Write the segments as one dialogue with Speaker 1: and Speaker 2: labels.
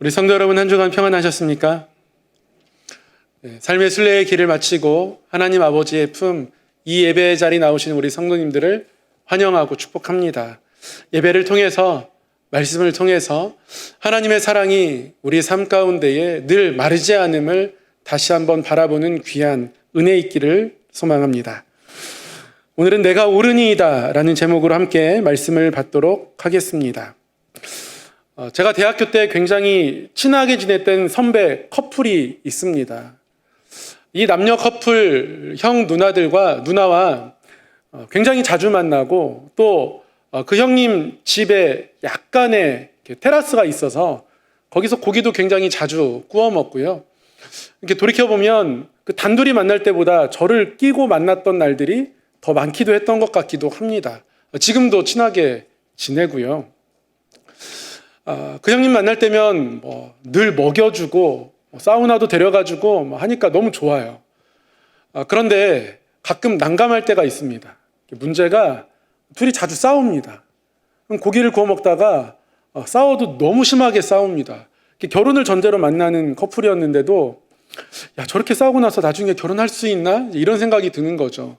Speaker 1: 우리 성도 여러분, 한 주간 평안하셨습니까? 삶의 순례의 길을 마치고 하나님 아버지의 품, 이 예배의 자리 나오신 우리 성도님들을 환영하고 축복합니다. 예배를 통해서, 말씀을 통해서 하나님의 사랑이 우리 삶 가운데에 늘 마르지 않음을 다시 한번 바라보는 귀한 은혜 있기를 소망합니다. 오늘은 내가 옳으니이다 라는 제목으로 함께 말씀을 받도록 하겠습니다. 제가 대학교 때 굉장히 친하게 지냈던 선배 커플이 있습니다. 이 남녀 커플 형 누나와 굉장히 자주 만나고 또 그 형님 집에 약간의 테라스가 있어서 거기서 고기도 굉장히 자주 구워 먹고요. 이렇게 돌이켜보면 그 단둘이 만날 때보다 저를 끼고 만났던 날들이 더 많기도 했던 것 같기도 합니다. 지금도 친하게 지내고요. 그 형님 만날 때면 늘 먹여주고 사우나도 데려가주고 하니까 너무 좋아요. 그런데 가끔 난감할 때가 있습니다. 문제가 둘이 자주 싸웁니다. 고기를 구워 먹다가 싸워도 너무 심하게 싸웁니다. 결혼을 전제로 만나는 커플이었는데도 야, 저렇게 싸우고 나서 나중에 결혼할 수 있나? 이런 생각이 드는 거죠.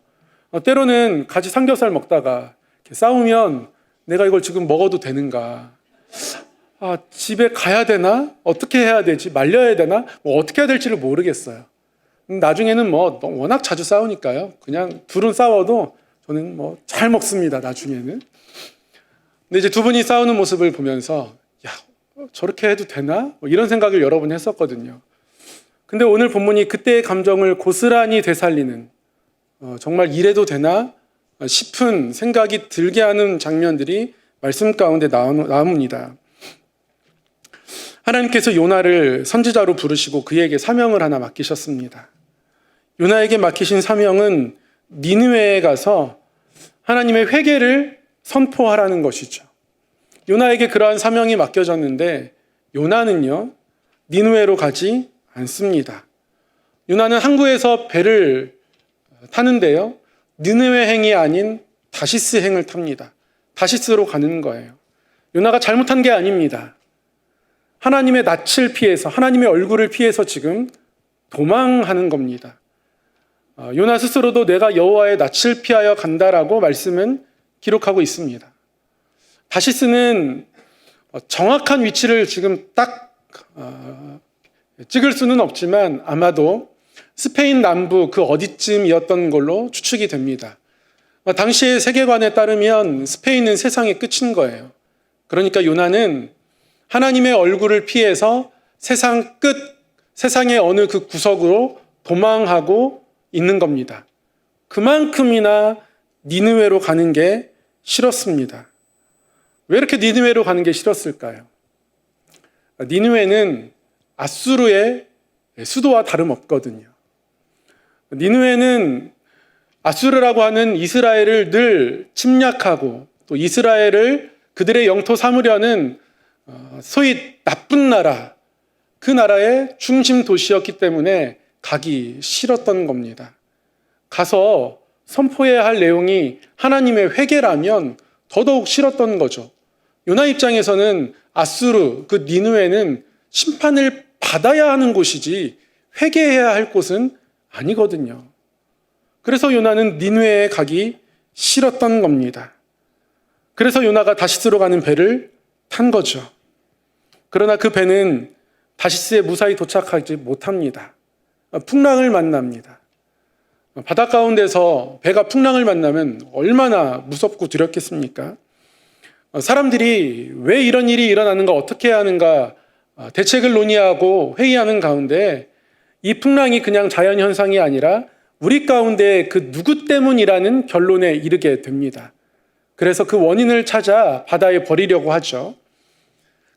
Speaker 1: 때로는 같이 삼겹살 먹다가 싸우면 내가 이걸 지금 먹어도 되는가? 집에 가야 되나? 어떻게 해야 되지? 말려야 되나? 어떻게 해야 될지를 모르겠어요. 나중에는 워낙 자주 싸우니까요. 그냥 둘은 싸워도 저는 잘 먹습니다. 나중에는. 근데 이제 두 분이 싸우는 모습을 보면서 야, 저렇게 해도 되나? 이런 생각을 여러 번 했었거든요. 근데 오늘 본문이 그때의 감정을 고스란히 되살리는 정말 이래도 되나 싶은 생각이 들게 하는 장면들이 말씀 가운데 나옵니다. 하나님께서 요나를 선지자로 부르시고 그에게 사명을 하나 맡기셨습니다. 요나에게 맡기신 사명은 니느웨에 가서 하나님의 회개를 선포하라는 것이죠. 요나에게 그러한 사명이 맡겨졌는데 요나는요, 니느웨로 가지 않습니다. 요나는 항구에서 배를 타는데요, 니느웨 행이 아닌 다시스 행을 탑니다. 다시스로 가는 거예요. 요나가 잘못한 게 아닙니다. 하나님의 낯을 피해서, 하나님의 얼굴을 피해서 지금 도망하는 겁니다. 요나 스스로도 내가 여호와의 낯을 피하여 간다라고 말씀은 기록하고 있습니다. 다시스는 정확한 위치를 지금 딱 찍을 수는 없지만 아마도 스페인 남부 그 어디쯤이었던 걸로 추측이 됩니다. 당시의 세계관에 따르면 스페인은 세상의 끝인 거예요. 그러니까 요나는 하나님의 얼굴을 피해서 세상 끝, 세상의 어느 그 구석으로 도망하고 있는 겁니다. 그만큼이나 니느웨로 가는 게 싫었습니다. 왜 이렇게 니느웨로 가는 게 싫었을까요? 니느웨는 아수르의 수도와 다름없거든요. 니느웨는 아수르라고 하는 이스라엘을 늘 침략하고 또 이스라엘을 그들의 영토 삼으려는 소위 나쁜 나라, 그 나라의 중심 도시였기 때문에 가기 싫었던 겁니다. 가서 선포해야 할 내용이 하나님의 회개라면 더더욱 싫었던 거죠. 요나 입장에서는 아수르, 그 니느웨는 심판을 받아야 하는 곳이지 회개해야 할 곳은 아니거든요. 그래서 요나는 니느웨에 가기 싫었던 겁니다. 그래서 요나가 다시스로 가는 배를 탄 거죠. 그러나 그 배는 다시스에 무사히 도착하지 못합니다. 풍랑을 만납니다. 바다 가운데서 배가 풍랑을 만나면 얼마나 무섭고 두렵겠습니까? 사람들이 왜 이런 일이 일어나는가, 어떻게 해야 하는가 대책을 논의하고 회의하는 가운데 이 풍랑이 그냥 자연현상이 아니라 우리 가운데 그 누구 때문이라는 결론에 이르게 됩니다. 그래서 그 원인을 찾아 바다에 버리려고 하죠.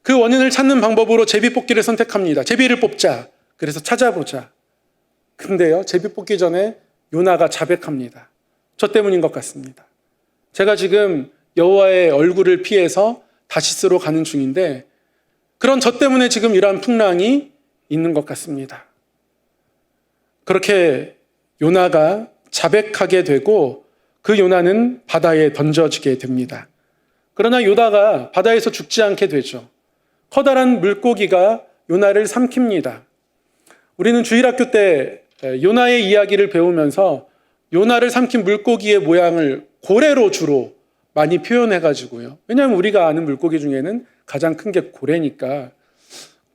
Speaker 1: 그 원인을 찾는 방법으로 제비뽑기를 선택합니다. 제비를 뽑자. 그래서 찾아보자. 근데요, 제비 뽑기 전에 요나가 자백합니다. 저 때문인 것 같습니다. 제가 지금 여호와의 얼굴을 피해서 다시스로 가는 중인데 그런 저 때문에 지금 이러한 풍랑이 있는 것 같습니다. 그렇게 요나가 자백하게 되고 그 요나는 바다에 던져지게 됩니다. 그러나 요나가 바다에서 죽지 않게 되죠. 커다란 물고기가 요나를 삼킵니다. 우리는 주일학교 때 요나의 이야기를 배우면서 요나를 삼킨 물고기의 모양을 고래로 주로 많이 표현해가지고요. 왜냐하면 우리가 아는 물고기 중에는 가장 큰 게 고래니까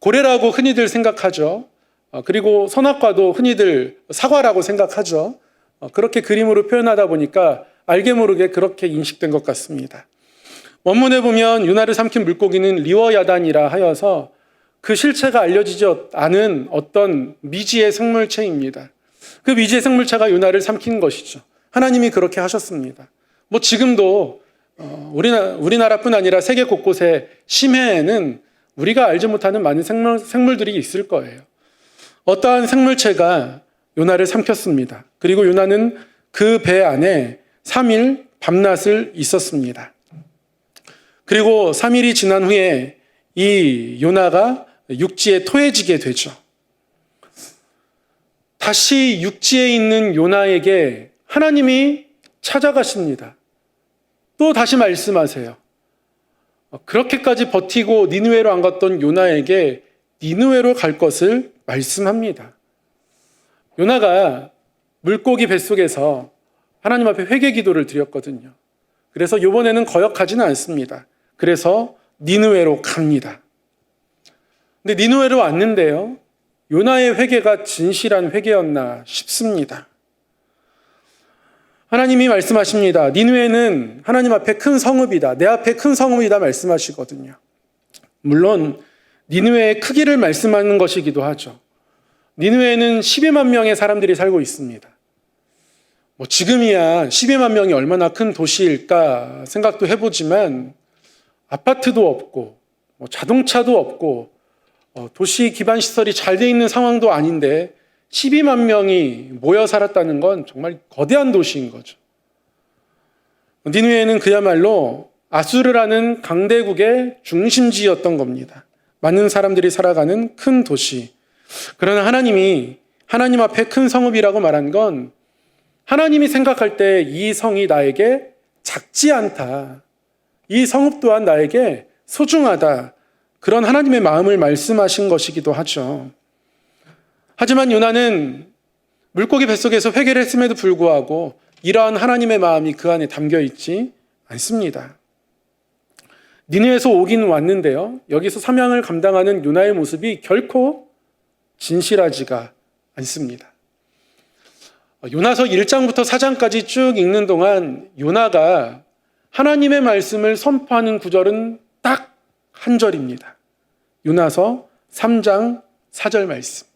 Speaker 1: 고래라고 흔히들 생각하죠. 그리고 선악과도 흔히들 사과라고 생각하죠. 그렇게 그림으로 표현하다 보니까 알게 모르게 그렇게 인식된 것 같습니다. 원문에 보면 요나를 삼킨 물고기는 리워야단이라 하여서 그 실체가 알려지지 않은 어떤 미지의 생물체입니다. 그 미지의 생물체가 요나를 삼킨 것이죠. 하나님이 그렇게 하셨습니다. 뭐 지금도 우리나라뿐 아니라 세계 곳곳에 심해에는 우리가 알지 못하는 많은 생물들이 있을 거예요. 어떠한 생물체가 요나를 삼켰습니다. 그리고 요나는 그 배 안에 3일 밤낮을 있었습니다. 그리고 3일이 지난 후에 이 요나가 육지에 토해지게 되죠. 다시 육지에 있는 요나에게 하나님이 찾아가십니다. 또 다시 말씀하세요. 그렇게까지 버티고 니느웨로 안 갔던 요나에게 니느웨로 갈 것을 말씀합니다. 요나가 물고기 뱃속에서 하나님 앞에 회개 기도를 드렸거든요. 그래서 이번에는 거역하지는 않습니다. 그래서 니느웨로 갑니다. 근데 니느웨로 왔는데요. 요나의 회개가 진실한 회개였나 싶습니다. 하나님이 말씀하십니다. 니느웨는 하나님 앞에 큰 성읍이다. 내 앞에 큰 성읍이다 말씀하시거든요. 물론 니느웨의 크기를 말씀하는 것이기도 하죠. 니느웨에는 12만 명의 사람들이 살고 있습니다. 뭐 지금이야 12만 명이 얼마나 큰 도시일까 생각도 해보지만 아파트도 없고 자동차도 없고 도시 기반 시설이 잘 돼 있는 상황도 아닌데 12만 명이 모여 살았다는 건 정말 거대한 도시인 거죠. 니느웨는 그야말로 아수르라는 강대국의 중심지였던 겁니다. 많은 사람들이 살아가는 큰 도시. 그러나 하나님이 하나님 앞에 큰 성읍이라고 말한 건 하나님이 생각할 때 이 성이 나에게 작지 않다. 이 성읍 또한 나에게 소중하다. 그런 하나님의 마음을 말씀하신 것이기도 하죠. 하지만 요나는 물고기 뱃속에서 회개를 했음에도 불구하고 이러한 하나님의 마음이 그 안에 담겨 있지 않습니다. 니느웨에서 오긴 왔는데요. 여기서 사명을 감당하는 요나의 모습이 결코 진실하지가 않습니다. 요나서 1장부터 4장까지 쭉 읽는 동안 요나가 하나님의 말씀을 선포하는 구절은 딱 한 절입니다. 요나서 3장 4절 말씀.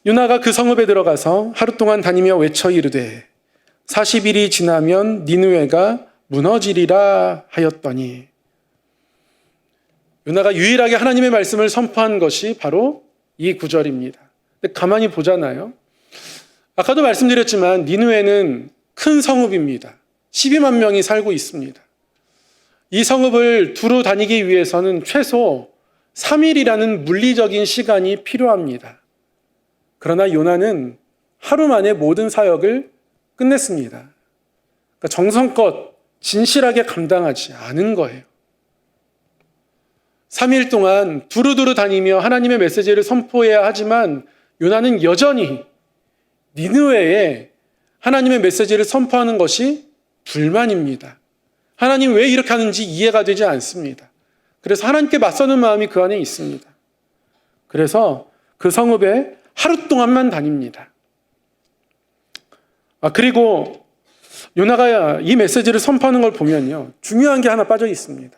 Speaker 1: 요나가 그 성읍에 들어가서 하루 동안 다니며 외쳐 이르되 40일이 지나면 니느웨가 무너지리라 하였더니 요나가 유일하게 하나님의 말씀을 선포한 것이 바로 이 구절입니다. 근데 가만히 보잖아요. 아까도 말씀드렸지만 니느웨는 큰 성읍입니다. 12만 명이 살고 있습니다. 이 성읍을 두루 다니기 위해서는 최소 3일이라는 물리적인 시간이 필요합니다. 그러나 요나는 하루 만에 모든 사역을 끝냈습니다. 그러니까 정성껏 진실하게 감당하지 않은 거예요. 3일 동안 두루두루 다니며 하나님의 메시지를 선포해야 하지만 요나는 여전히 니느웨에 하나님의 메시지를 선포하는 것이 불만입니다. 하나님 왜 이렇게 하는지 이해가 되지 않습니다. 그래서 하나님께 맞서는 마음이 그 안에 있습니다. 그래서 그 성읍에 하루 동안만 다닙니다. 그리고 요나가 이 메시지를 선포하는 걸 보면요. 중요한 게 하나 빠져 있습니다.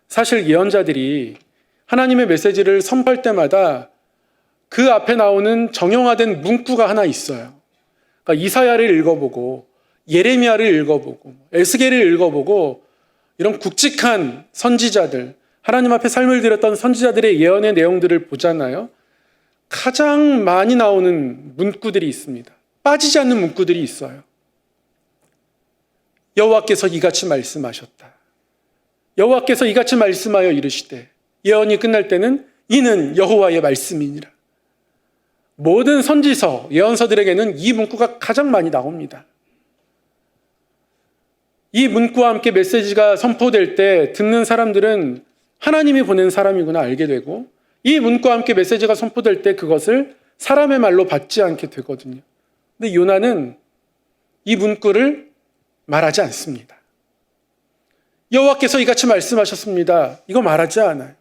Speaker 1: 사실 예언자들이 하나님의 메시지를 선포할 때마다 그 앞에 나오는 정형화된 문구가 하나 있어요. 그러니까 이사야를 읽어보고 예레미야를 읽어보고 에스겔을 읽어보고 이런 굵직한 선지자들, 하나님 앞에 삶을 들였던 선지자들의 예언의 내용들을 보잖아요. 가장 많이 나오는 문구들이 있습니다. 빠지지 않는 문구들이 있어요. 여호와께서 이같이 말씀하셨다. 여호와께서 이같이 말씀하여 이르시되 예언이 끝날 때는 이는 여호와의 말씀이니라. 모든 선지서, 예언서들에게는 이 문구가 가장 많이 나옵니다. 이 문구와 함께 메시지가 선포될 때 듣는 사람들은 하나님이 보낸 사람이구나 알게 되고 이 문구와 함께 메시지가 선포될 때 그것을 사람의 말로 받지 않게 되거든요. 근데 요나는 이 문구를 말하지 않습니다. 여호와께서 이같이 말씀하셨습니다. 이거 말하지 않아요.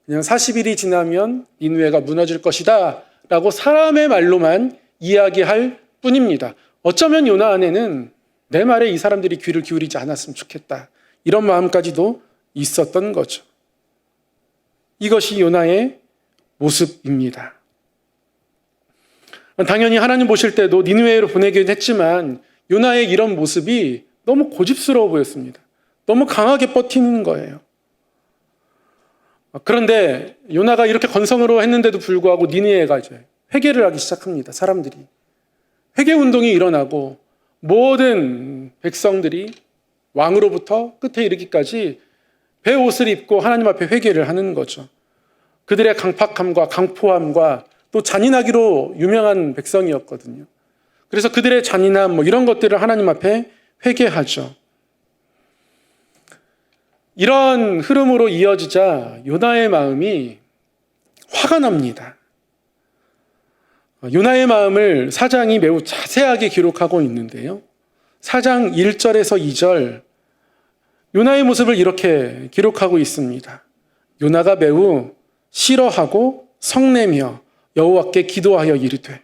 Speaker 1: 그냥 40일이 지나면 니느웨가 무너질 것이다 라고 사람의 말로만 이야기할 뿐입니다. 어쩌면 요나 안에는 내 말에 이 사람들이 귀를 기울이지 않았으면 좋겠다, 이런 마음까지도 있었던 거죠. 이것이 요나의 모습입니다. 당연히 하나님 보실 때도 니느웨로 보내긴 했지만 요나의 이런 모습이 너무 고집스러워 보였습니다. 너무 강하게 버티는 거예요. 그런데 요나가 이렇게 건성으로 했는데도 불구하고 니느웨가 이제 회개를 하기 시작합니다. 사람들이 회개 운동이 일어나고 모든 백성들이 왕으로부터 끝에 이르기까지 베옷을 입고 하나님 앞에 회개를 하는 거죠. 그들의 강팍함과 강포함과 또 잔인하기로 유명한 백성이었거든요. 그래서 그들의 잔인함 이런 것들을 하나님 앞에 회개하죠. 이런 흐름으로 이어지자 요나의 마음이 화가 납니다. 요나의 마음을 4장이 매우 자세하게 기록하고 있는데요. 4장 1절에서 2절, 요나의 모습을 이렇게 기록하고 있습니다. 요나가 매우 싫어하고 성내며 여호와께 기도하여 이르되.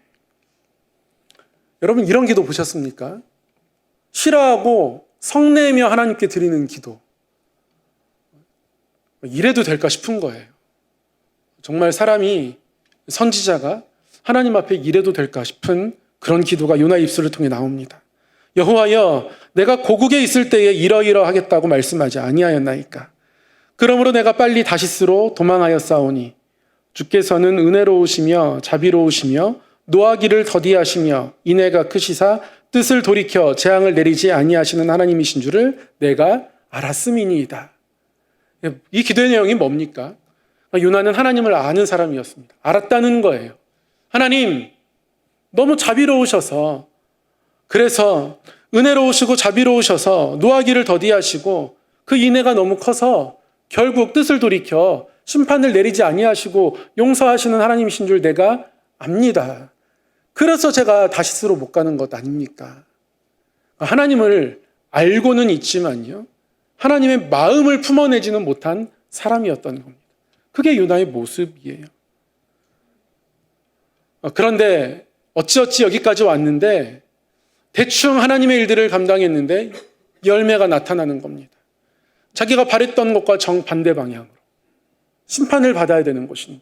Speaker 1: 여러분, 이런 기도 보셨습니까? 싫어하고 성내며 하나님께 드리는 기도. 이래도 될까 싶은 거예요. 정말 사람이, 선지자가 하나님 앞에 이래도 될까 싶은 그런 기도가 요나의 입술을 통해 나옵니다. 여호와여, 내가 고국에 있을 때에 이러이러하겠다고 말씀하지 아니하였나이까? 그러므로 내가 빨리 다시스로 도망하였사오니 주께서는 은혜로우시며 자비로우시며 노하기를 더디하시며 인애가 크시사 뜻을 돌이켜 재앙을 내리지 아니하시는 하나님이신 줄을 내가 알았음이니이다. 이 기도의 내용이 뭡니까? 요나는 하나님을 아는 사람이었습니다. 알았다는 거예요. 하나님, 너무 자비로우셔서, 그래서 은혜로우시고 자비로우셔서 노하기를 더디하시고 그 인애가 너무 커서 결국 뜻을 돌이켜 심판을 내리지 아니하시고 용서하시는 하나님이신 줄 내가 압니다. 그래서 제가 다시스로 못 가는 것 아닙니까? 하나님을 알고는 있지만요, 하나님의 마음을 품어내지는 못한 사람이었던 겁니다. 그게 요나의 모습이에요. 그런데 어찌어찌 여기까지 왔는데 대충 하나님의 일들을 감당했는데 열매가 나타나는 겁니다. 자기가 바랬던 것과 정반대 방향으로 심판을 받아야 되는 것인데,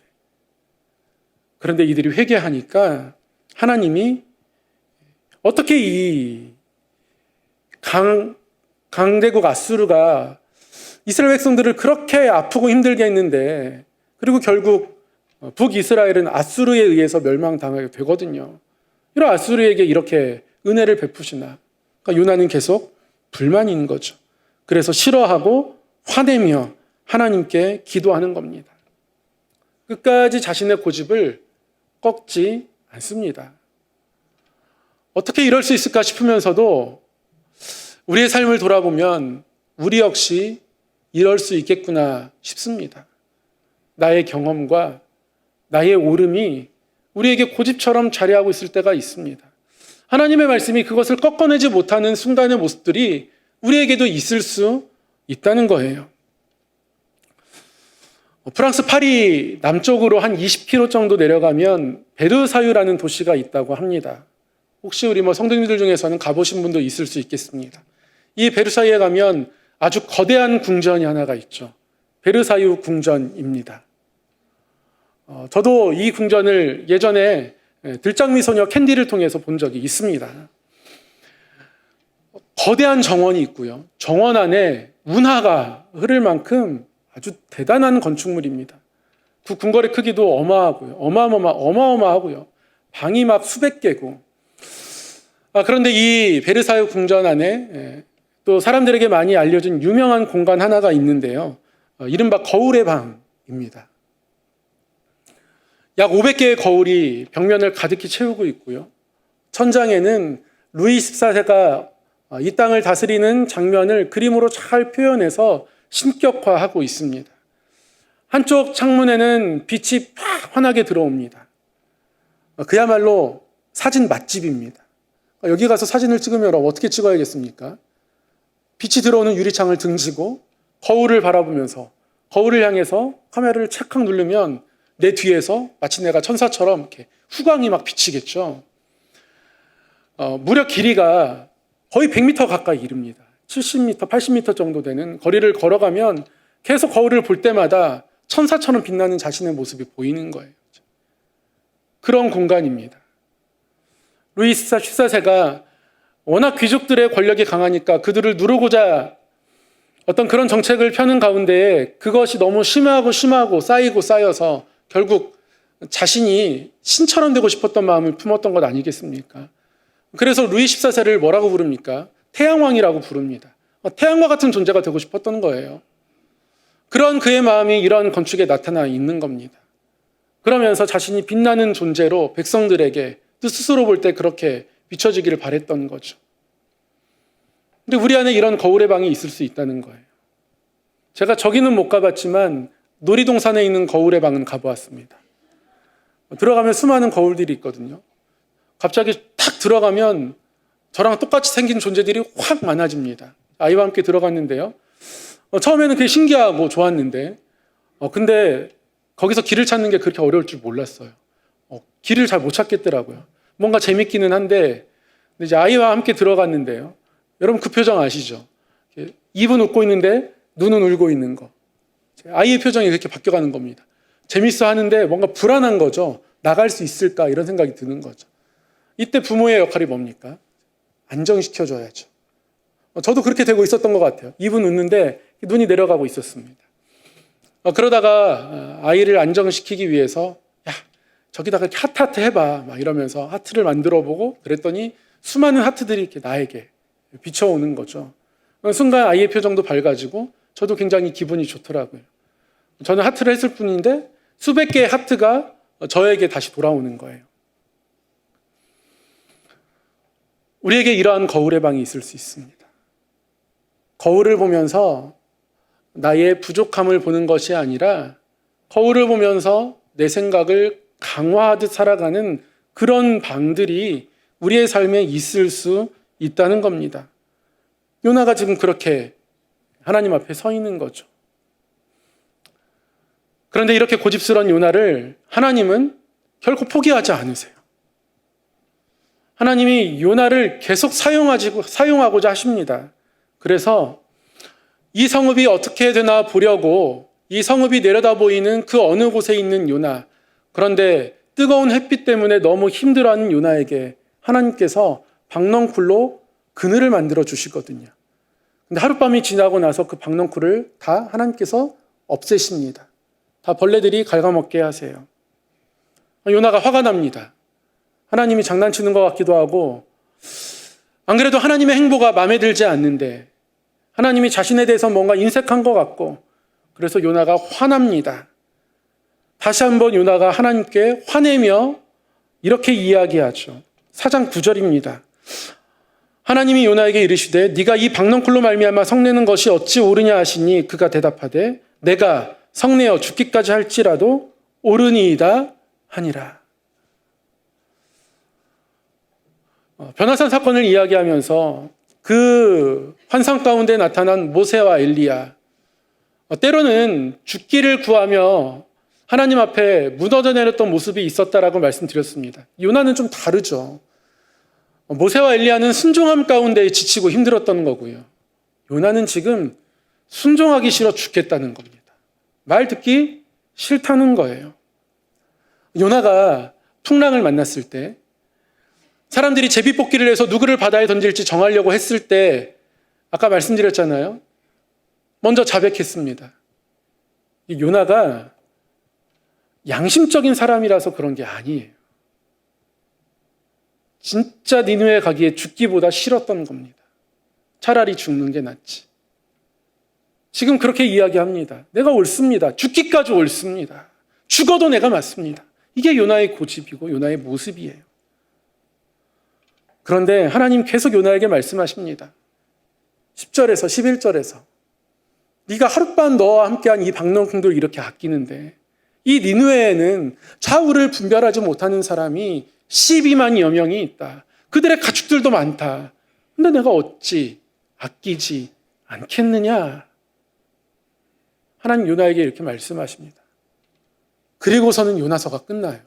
Speaker 1: 그런데 이들이 회개하니까 하나님이 어떻게 이 강대국 아수르가 이스라엘 백성들을 그렇게 아프고 힘들게 했는데, 그리고 결국 북이스라엘은 아수르에 의해서 멸망당하게 되거든요. 이런 아수르에게 이렇게 은혜를 베푸시나? 그러니까 요나는 계속 불만이 있는 거죠. 그래서 싫어하고 화내며 하나님께 기도하는 겁니다. 끝까지 자신의 고집을 꺾지 않습니다. 어떻게 이럴 수 있을까 싶으면서도 우리의 삶을 돌아보면 우리 역시 이럴 수 있겠구나 싶습니다. 나의 경험과 나의 오름이 우리에게 고집처럼 자리하고 있을 때가 있습니다. 하나님의 말씀이 그것을 꺾어내지 못하는 순간의 모습들이 우리에게도 있을 수 있다는 거예요. 프랑스 파리 남쪽으로 한 20km 정도 내려가면 베르사유라는 도시가 있다고 합니다. 혹시 우리 성도님들 중에서는 가보신 분도 있을 수 있겠습니다. 이 베르사유에 가면 아주 거대한 궁전이 하나가 있죠. 베르사유 궁전입니다. 저도 이 궁전을 예전에 들장미소녀 캔디를 통해서 본 적이 있습니다. 거대한 정원이 있고요. 정원 안에 운하가 흐를 만큼 아주 대단한 건축물입니다. 그 궁궐의 크기도 어마어마하고요. 방이 막 수백 개고. 그런데 이 베르사유 궁전 안에 또 사람들에게 많이 알려진 유명한 공간 하나가 있는데요. 이른바 거울의 방입니다. 약 500개의 거울이 벽면을 가득히 채우고 있고요. 천장에는 루이 14세가 이 땅을 다스리는 장면을 그림으로 잘 표현해서 신격화하고 있습니다. 한쪽 창문에는 빛이 팍 환하게 들어옵니다. 그야말로 사진 맛집입니다. 여기 가서 사진을 찍으면 어떻게 찍어야겠습니까? 빛이 들어오는 유리창을 등지고 거울을 바라보면서 거울을 향해서 카메라를 착각 누르면 내 뒤에서 마치 내가 천사처럼 이렇게 후광이 막 비치겠죠. 무려 길이가 거의 100m 가까이 이릅니다. 70m, 80m 정도 되는 거리를 걸어가면 계속 거울을 볼 때마다 천사처럼 빛나는 자신의 모습이 보이는 거예요. 그런 공간입니다. 루이 14세가 워낙 귀족들의 권력이 강하니까 그들을 누르고자 어떤 그런 정책을 펴는 가운데 그것이 너무 심하고 쌓이고 쌓여서 결국 자신이 신처럼 되고 싶었던 마음을 품었던 것 아니겠습니까? 그래서 루이 14세를 뭐라고 부릅니까? 태양왕이라고 부릅니다. 태양과 같은 존재가 되고 싶었던 거예요. 그런 그의 마음이 이런 건축에 나타나 있는 겁니다. 그러면서 자신이 빛나는 존재로 백성들에게 스스로 볼 때 그렇게 비춰지기를 바랬던 거죠. 근데 우리 안에 이런 거울의 방이 있을 수 있다는 거예요. 제가 저기는 못 가봤지만 놀이동산에 있는 거울의 방은 가보았습니다. 들어가면 수많은 거울들이 있거든요. 갑자기 탁 들어가면 저랑 똑같이 생긴 존재들이 확 많아집니다. 아이와 함께 들어갔는데요. 처음에는 그게 신기하고 좋았는데 근데 거기서 길을 찾는 게 그렇게 어려울 줄 몰랐어요. 길을 잘 못 찾겠더라고요. 뭔가 재밌기는 한데 이제 아이와 함께 들어갔는데요. 여러분 그 표정 아시죠? 입은 웃고 있는데 눈은 울고 있는 거. 아이의 표정이 그렇게 바뀌어가는 겁니다. 재밌어 하는데 뭔가 불안한 거죠. 나갈 수 있을까 이런 생각이 드는 거죠. 이때 부모의 역할이 뭡니까? 안정시켜줘야죠. 저도 그렇게 되고 있었던 것 같아요. 입은 웃는데 눈이 내려가고 있었습니다. 그러다가 아이를 안정시키기 위해서 야 저기다가 하트 해봐 막 이러면서 하트를 만들어 보고 그랬더니 수많은 하트들이 이렇게 나에게 비춰오는 거죠. 순간 아이의 표정도 밝아지고 저도 굉장히 기분이 좋더라고요. 저는 하트를 했을 뿐인데 수백 개의 하트가 저에게 다시 돌아오는 거예요. 우리에게 이러한 거울의 방이 있을 수 있습니다. 거울을 보면서 나의 부족함을 보는 것이 아니라 거울을 보면서 내 생각을 강화하듯 살아가는 그런 방들이 우리의 삶에 있을 수 있다는 겁니다. 요나가 지금 그렇게 하나님 앞에 서 있는 거죠. 그런데 이렇게 고집스러운 요나를 하나님은 결코 포기하지 않으세요. 하나님이 요나를 계속 사용하고자 하십니다. 그래서 이 성읍이 어떻게 되나 보려고 이 성읍이 내려다 보이는 그 어느 곳에 있는 요나, 그런데 뜨거운 햇빛 때문에 너무 힘들어하는 요나에게 하나님께서 박넝쿨로 그늘을 만들어 주시거든요. 근데 하룻밤이 지나고 나서 그 박넝쿨을 다 하나님께서 없애십니다. 다 벌레들이 갉아먹게 하세요. 요나가 화가 납니다. 하나님이 장난치는 것 같기도 하고 안 그래도 하나님의 행보가 마음에 들지 않는데 하나님이 자신에 대해서 뭔가 인색한 것 같고 그래서 요나가 화납니다. 다시 한번 요나가 하나님께 화내며 이렇게 이야기하죠. 4장 9절입니다. 하나님이 요나에게 이르시되 네가 이 박넝쿨로 말미암아 성내는 것이 어찌 옳으냐 하시니 그가 대답하되 내가 성내어 죽기까지 할지라도 옳으니이다 하니라. 변화산 사건을 이야기하면서 그 환상 가운데 나타난 모세와 엘리야, 때로는 죽기를 구하며 하나님 앞에 무너져 내렸던 모습이 있었다라고 말씀드렸습니다. 요나는 좀 다르죠. 모세와 엘리야는 순종함 가운데 지치고 힘들었던 거고요. 요나는 지금 순종하기 싫어 죽겠다는 겁니다. 말 듣기 싫다는 거예요. 요나가 풍랑을 만났을 때 사람들이 제비뽑기를 해서 누구를 바다에 던질지 정하려고 했을 때 아까 말씀드렸잖아요. 먼저 자백했습니다. 이 요나가 양심적인 사람이라서 그런 게 아니에요. 진짜 니느웨 가기에 죽기보다 싫었던 겁니다. 차라리 죽는 게 낫지. 지금 그렇게 이야기합니다. 내가 옳습니다. 죽기까지 옳습니다. 죽어도 내가 맞습니다. 이게 요나의 고집이고 요나의 모습이에요. 그런데 하나님 계속 요나에게 말씀하십니다. 10절에서 11절에서 네가 하룻밤 너와 함께한 이 박농콩들을 이렇게 아끼는데 이 니느웨에는 좌우를 분별하지 못하는 사람이 12만여 명이 있다. 그들의 가축들도 많다. 근데 내가 어찌 아끼지 않겠느냐? 하나님 요나에게 이렇게 말씀하십니다. 그리고서는 요나서가 끝나요.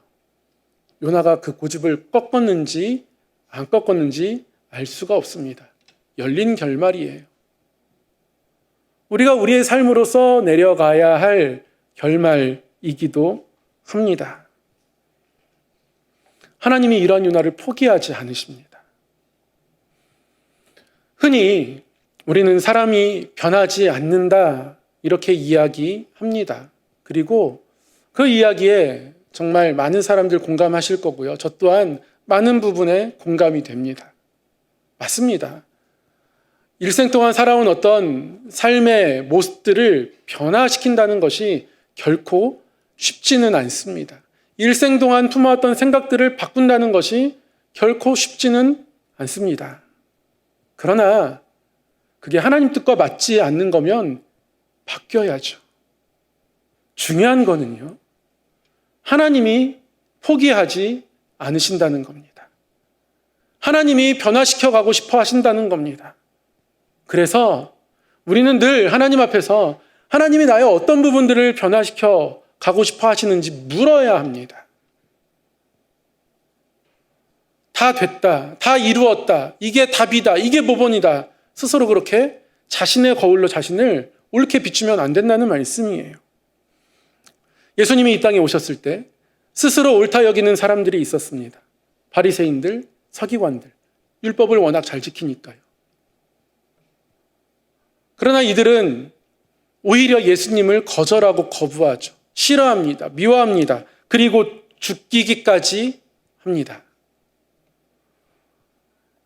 Speaker 1: 요나가 그 고집을 꺾었는지 안 꺾었는지 알 수가 없습니다. 열린 결말이에요. 우리가 우리의 삶으로서 내려가야 할 결말이기도 합니다. 하나님이 이런 요나를 포기하지 않으십니다. 흔히 우리는 사람이 변하지 않는다 이렇게 이야기합니다. 그리고 그 이야기에 정말 많은 사람들 공감하실 거고요. 저 또한 많은 부분에 공감이 됩니다. 맞습니다. 일생 동안 살아온 어떤 삶의 모습들을 변화시킨다는 것이 결코 쉽지는 않습니다. 일생 동안 품어왔던 생각들을 바꾼다는 것이 결코 쉽지는 않습니다. 그러나 그게 하나님 뜻과 맞지 않는 거면 바뀌어야죠. 중요한 거는요, 하나님이 포기하지 않으신다는 겁니다. 하나님이 변화시켜 가고 싶어 하신다는 겁니다. 그래서 우리는 늘 하나님 앞에서 하나님이 나의 어떤 부분들을 변화시켜 가고 싶어 하시는지 물어야 합니다. 다 됐다, 다 이루었다, 이게 답이다, 이게 모본이다. 스스로 그렇게 자신의 거울로 자신을 옳게 비추면 안 된다는 말씀이에요. 예수님이 이 땅에 오셨을 때 스스로 옳다 여기는 사람들이 있었습니다. 바리새인들, 서기관들, 율법을 워낙 잘 지키니까요. 그러나 이들은 오히려 예수님을 거절하고 거부하죠. 싫어합니다. 미워합니다. 그리고 죽이기까지 합니다.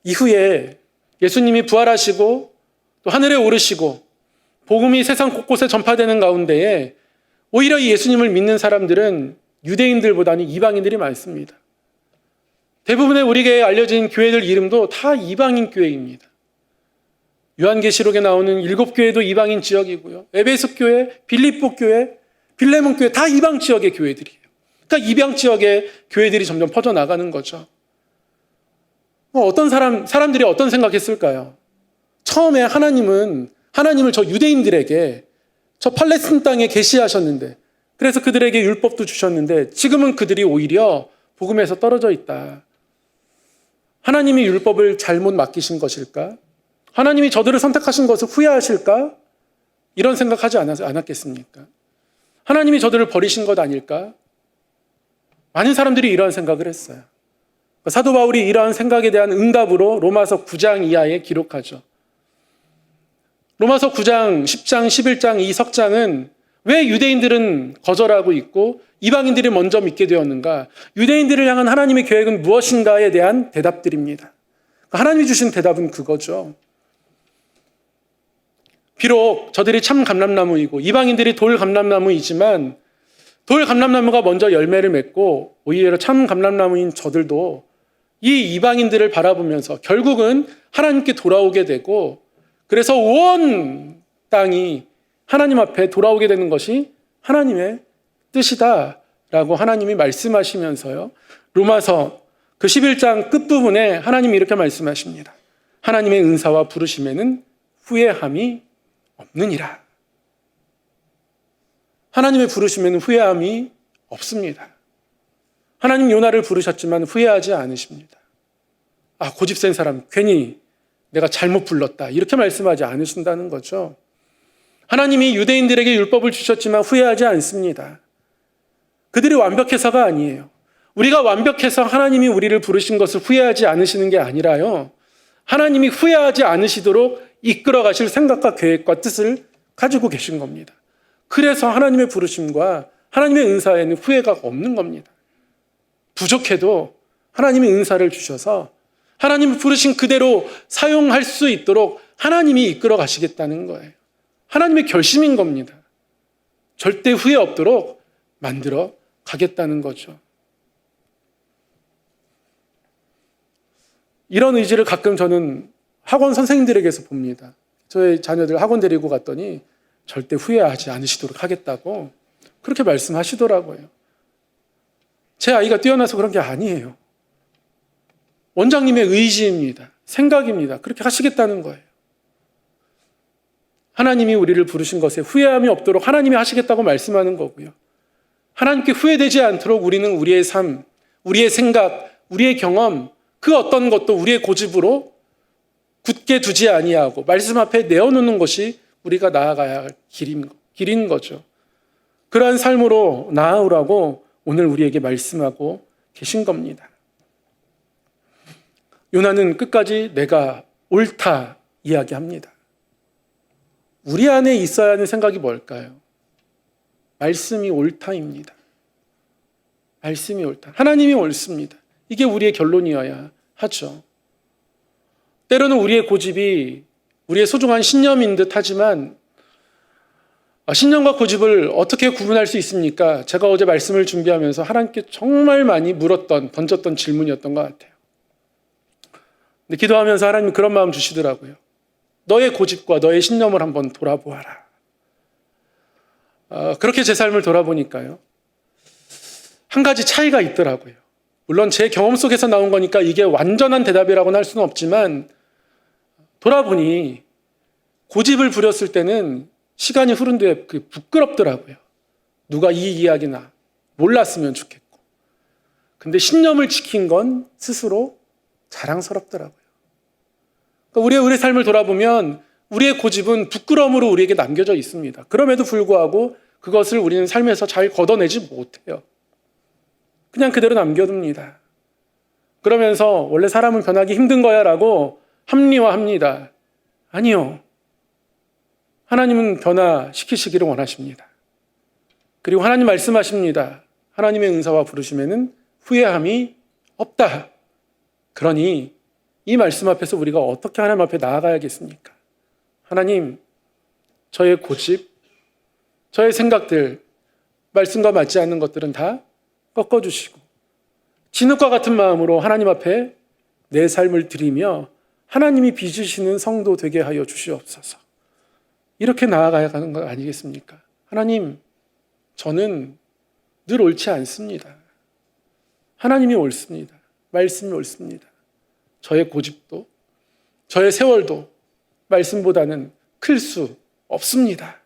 Speaker 1: 이후에 예수님이 부활하시고 또 하늘에 오르시고 복음이 세상 곳곳에 전파되는 가운데에 오히려 이 예수님을 믿는 사람들은 유대인들보다는 이방인들이 많습니다. 대부분의 우리에게 알려진 교회들 이름도 다 이방인 교회입니다. 요한계시록에 나오는 7교회도 이방인 지역이고요. 에베소 교회, 빌립보 교회, 빌레몬 교회 다 이방 지역의 교회들이에요. 그러니까 이방 지역의 교회들이 점점 퍼져나가는 거죠. 어떤 사람들이 어떤 생각했을까요? 처음에 하나님을 저 유대인들에게 저 팔레스틴 땅에 계시하셨는데 그래서 그들에게 율법도 주셨는데 지금은 그들이 오히려 복음에서 떨어져 있다. 하나님이 율법을 잘못 맡기신 것일까? 하나님이 저들을 선택하신 것을 후회하실까? 이런 생각하지 않았겠습니까? 하나님이 저들을 버리신 것 아닐까? 많은 사람들이 이러한 생각을 했어요. 사도 바울이 이러한 생각에 대한 응답으로 로마서 9장 이하에 기록하죠. 로마서 9장, 10장, 11장 이 석장은 왜 유대인들은 거절하고 있고 이방인들이 먼저 믿게 되었는가? 유대인들을 향한 하나님의 계획은 무엇인가에 대한 대답들입니다. 하나님이 주신 대답은 그거죠. 비록 저들이 참 감람나무이고 이방인들이 돌 감람나무이지만 돌 감람나무가 먼저 열매를 맺고 오히려 참 감람나무인 저들도 이 이방인들을 바라보면서 결국은 하나님께 돌아오게 되고 그래서 온 땅이 하나님 앞에 돌아오게 되는 것이 하나님의 뜻이다라고 하나님이 말씀하시면서요. 로마서 그 11장 끝부분에 하나님이 이렇게 말씀하십니다. 하나님의 은사와 부르심에는 후회함이 없느니라. 하나님의 부르심에는 후회함이 없습니다. 하나님 요나를 부르셨지만 후회하지 않으십니다. 고집센 사람, 괜히 내가 잘못 불렀다. 이렇게 말씀하지 않으신다는 거죠. 하나님이 유대인들에게 율법을 주셨지만 후회하지 않습니다. 그들이 완벽해서가 아니에요. 우리가 완벽해서 하나님이 우리를 부르신 것을 후회하지 않으시는 게 아니라요. 하나님이 후회하지 않으시도록 이끌어 가실 생각과 계획과 뜻을 가지고 계신 겁니다. 그래서 하나님의 부르심과 하나님의 은사에는 후회가 없는 겁니다. 부족해도 하나님의 은사를 주셔서 하나님이 부르신 그대로 사용할 수 있도록 하나님이 이끌어 가시겠다는 거예요. 하나님의 결심인 겁니다. 절대 후회 없도록 만들어 가겠다는 거죠. 이런 의지를 가끔 저는 학원 선생님들에게서 봅니다. 저희 자녀들 학원 데리고 갔더니 절대 후회하지 않으시도록 하겠다고 그렇게 말씀하시더라고요. 제 아이가 뛰어나서 그런 게 아니에요. 원장님의 의지입니다. 생각입니다. 그렇게 하시겠다는 거예요. 하나님이 우리를 부르신 것에 후회함이 없도록 하나님이 하시겠다고 말씀하는 거고요. 하나님께 후회되지 않도록 우리는 우리의 삶, 우리의 생각, 우리의 경험, 그 어떤 것도 우리의 고집으로 굳게 두지 아니하고 말씀 앞에 내어놓는 것이 우리가 나아가야 할 길인 거죠. 그러한 삶으로 나아오라고 오늘 우리에게 말씀하고 계신 겁니다. 요나는 끝까지 내가 옳다 이야기합니다. 우리 안에 있어야 하는 생각이 뭘까요? 말씀이 옳다입니다. 말씀이 옳다. 하나님이 옳습니다. 이게 우리의 결론이어야 하죠. 때로는 우리의 고집이 우리의 소중한 신념인 듯 하지만 신념과 고집을 어떻게 구분할 수 있습니까? 제가 어제 말씀을 준비하면서 하나님께 정말 많이 던졌던 질문이었던 것 같아요. 근데 기도하면서 하나님이 그런 마음 주시더라고요. 너의 고집과 너의 신념을 한번 돌아보아라. 그렇게 제 삶을 돌아보니까요. 한 가지 차이가 있더라고요. 물론 제 경험 속에서 나온 거니까 이게 완전한 대답이라고는 할 수는 없지만 돌아보니 고집을 부렸을 때는 시간이 흐른 뒤에 부끄럽더라고요. 누가 이 이야기나 몰랐으면 좋겠고. 근데 신념을 지킨 건 스스로 자랑스럽더라고요. 그러니까 우리의 삶을 돌아보면 우리의 고집은 부끄러움으로 우리에게 남겨져 있습니다. 그럼에도 불구하고 그것을 우리는 삶에서 잘 걷어내지 못해요. 그냥 그대로 남겨둡니다. 그러면서 원래 사람은 변하기 힘든 거야 라고 합리화합니다. 아니요. 하나님은 변화시키시기를 원하십니다. 그리고 하나님 말씀하십니다. 하나님의 은사와 부르심에는 후회함이 없다. 그러니 이 말씀 앞에서 우리가 어떻게 하나님 앞에 나아가야겠습니까? 하나님, 저의 고집, 저의 생각들, 말씀과 맞지 않는 것들은 다 꺾어주시고 진흙과 같은 마음으로 하나님 앞에 내 삶을 드리며 하나님이 빚으시는 성도 되게 하여 주시옵소서. 이렇게 나아가야 하는 거 아니겠습니까? 하나님, 저는 늘 옳지 않습니다. 하나님이 옳습니다. 말씀이 옳습니다. 저의 고집도, 저의 세월도 말씀보다는 클 수 없습니다.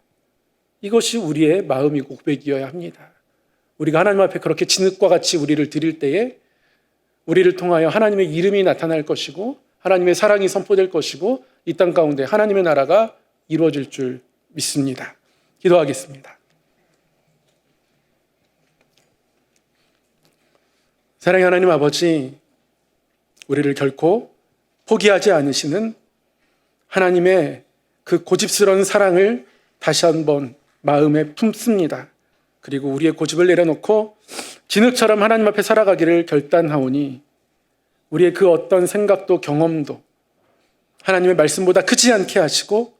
Speaker 1: 이것이 우리의 마음이고 고백이어야 합니다. 우리가 하나님 앞에 그렇게 진흙과 같이 우리를 드릴 때에 우리를 통하여 하나님의 이름이 나타날 것이고 하나님의 사랑이 선포될 것이고 이 땅 가운데 하나님의 나라가 이루어질 줄 믿습니다. 기도하겠습니다. 사랑의 하나님 아버지, 우리를 결코 포기하지 않으시는 하나님의 그 고집스러운 사랑을 다시 한번 마음에 품습니다. 그리고 우리의 고집을 내려놓고 진흙처럼 하나님 앞에 살아가기를 결단하오니 우리의 그 어떤 생각도 경험도 하나님의 말씀보다 크지 않게 하시고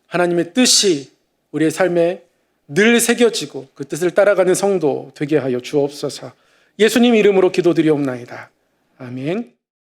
Speaker 1: 하나님의 뜻이 우리의 삶에 늘 새겨지고 그 뜻을 따라가는 성도 되게 하여 주옵소서. 예수님 이름으로 기도드리옵나이다. 아멘.